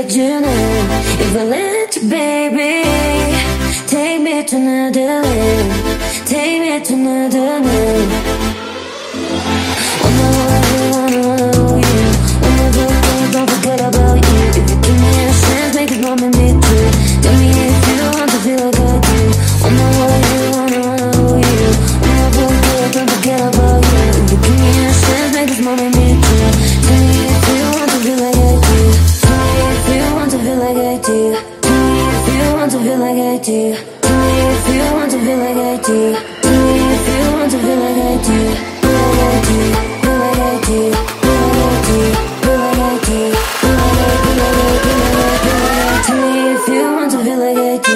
journey. If I let you, baby, take me to another land, take me to another land. Wanna love you, wanna do things, don't forget about you. If you give me a chance, make it moment me too. Tell me if you want to feel like I do. Wanna love you, wanna you, wanna do things, don't forget about you. If you give me a chance, make this moment me too. Tell me if you want to feel like I do. Tell me if you want to feel like I do. Tell me if you want to feel like I do. Tell me if you want to feel like I do. Tell me if you want to feel like I do.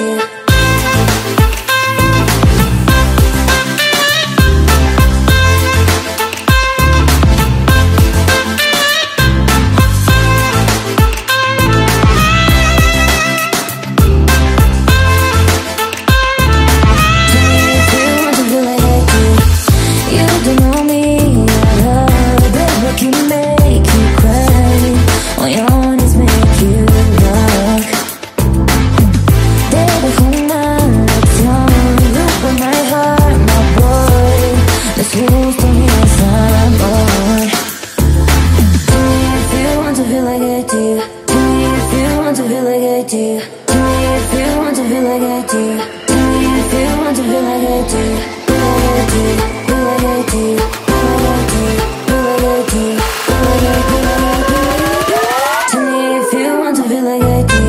Feel like I do, feel like I do, feel like I do, feel like I do, feel like I do, feel like I do, feel like I do. Tell me if you want to feel like I do.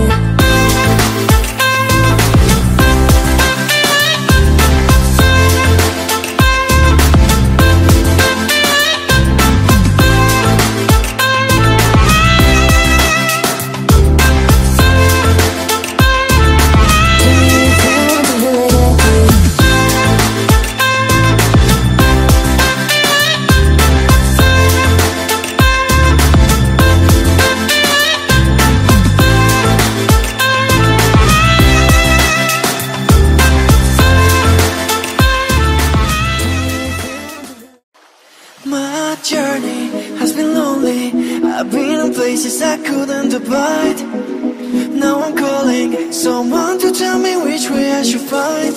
My journey has been lonely. I've been in places I couldn't abide. Now I'm calling someone to tell me which way I should find.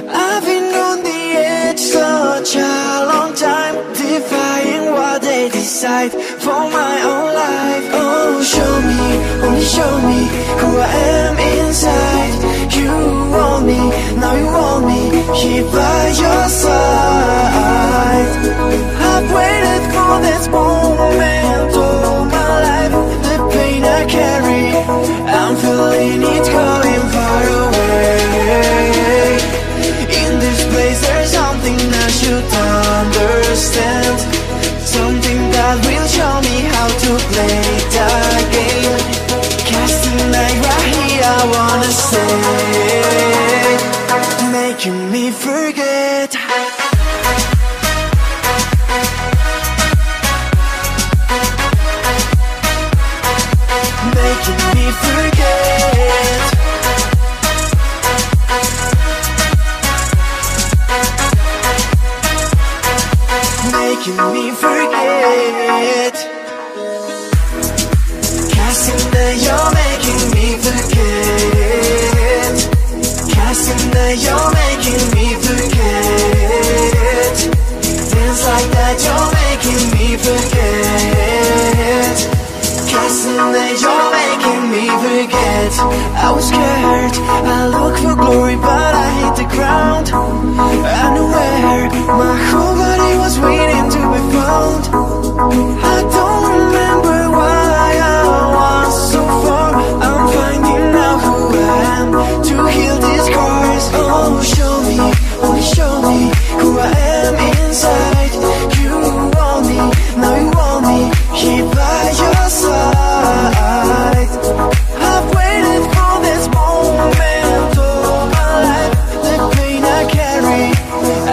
I've been on the edge such a long time, defying what they decide for my own life. Oh, show me, only show me who I am inside. You want me, now you want me, here by your side. I've waited for this moment all my life. The pain I carry, I'm feeling it going far away. In this place there's something I should understand, something that will show me how to play the game. Casting like right here I wanna say, making me forget. Making me forget. Making me forget. Casting that you're making me forget. Casting that you're making me forget. Things like that you're making me forget. Casting that you're making me forget. I was scared, I looked for glory but I hit the ground. I knew where my whole body was waiting to be found. I don't remember why I was so far. I'm finding out who I am to heal these scars. Oh, show me, only show me who I am inside. You want me, now you want me, here by your side. I've waited for this moment all my life. The pain I carry,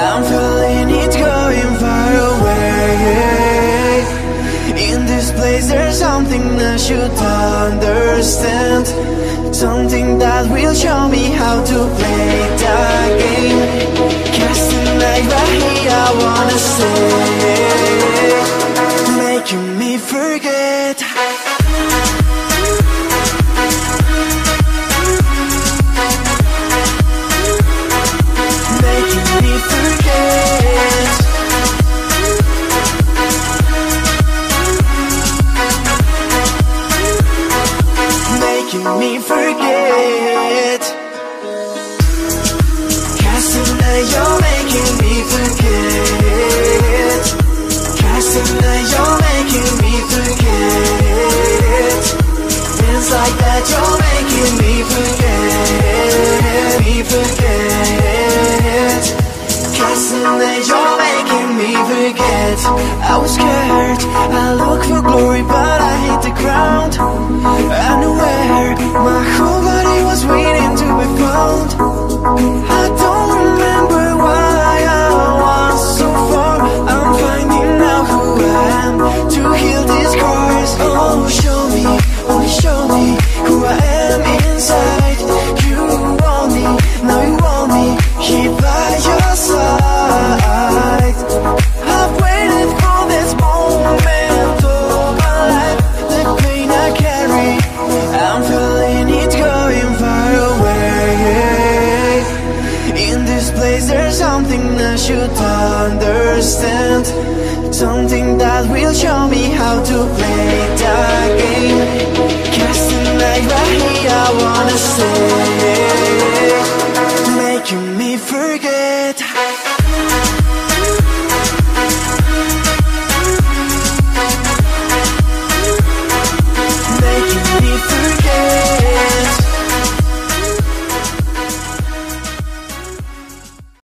I'm feeling it going far away. In this place there's something I should understand, something that will show me how to play the game. Casting like right here I wanna say, making me forget. making me forget. Cause tonight you're making me forget. Cause tonight you're making me forget. Dance like that, you're making me forget. Me forget. Cause tonight you're making me forget. I was scared, I looked for glory but I hit the ground. Unaware, my whole body was waiting to be found. I don't remember why I was so far. I'm finding out who I am to heal these scars. Oh, show me, only show me who I am inside. You want me, now you want me, here by your side. I've waited for this moment all my life. The pain I carry, I'm feeling it going far away. In this place there's something I should understand. Something that will show me how to play the game.